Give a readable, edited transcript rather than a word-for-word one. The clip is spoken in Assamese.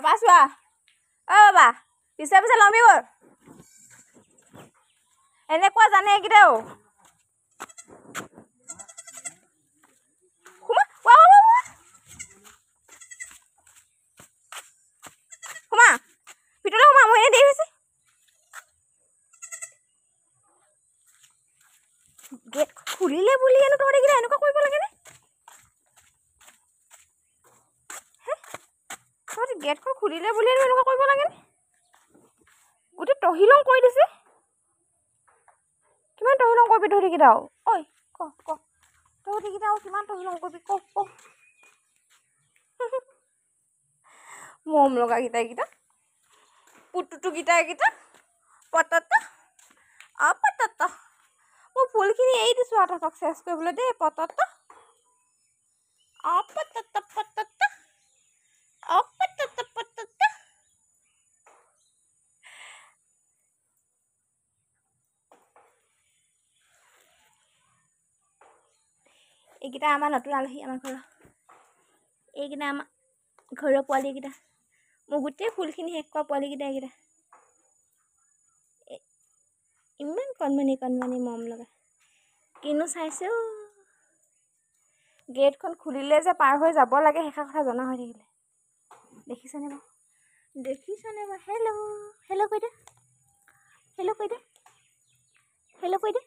বাবা চোৱা অ বাবা পিছে পিছে লমিবোৰ এনেকুৱা জানে এইকেইটাও সোমা সোমা ভিতৰলৈ সোমা মই দেৰি হৈছে গেট খুলিলে বুলি এনো তহঁতে এইকেইটা এনেকুৱা কৰিব লাগেনে তহঁতে গেটখন খুলিলে বুলি এনো এনেকুৱা কৰিব লাগেনে গোটেই তহিলং কৰি দিছে কিমান তহিলং কৰিবি তহঁতিকেইটাও ঐ ক তহঁতিকেইটাও কিমান তহিলং কৰিবি ক মৰম লগা গীতা পুতুটুকেইটা এইকেইটা পতত পতত মই ফুলখিনি এৰি দিছোঁ আৰু তহঁতক চেছ কৰিবলৈ দেই পতত পতত পতত পতত এইকেইটা আমাৰ নতুন আলহী আমাৰ ঘৰৰ এইকেইটা আমাৰ ঘৰৰ পোৱালিকেইটা মোৰ গোটেই ফুলখিনি শেষ কৰা পোৱালিকেইটা এইকেইটা ইমান কণমানি মৰম লগা কিনো চাইছেও গেটখন খুলিলে যে পাৰ হৈ যাব লাগে সেইষাৰ কথা জনা হৈ থাকিলে দেখিছানে বাৰু হেল্ল' কৈ দে হেল্ল' কৈ দে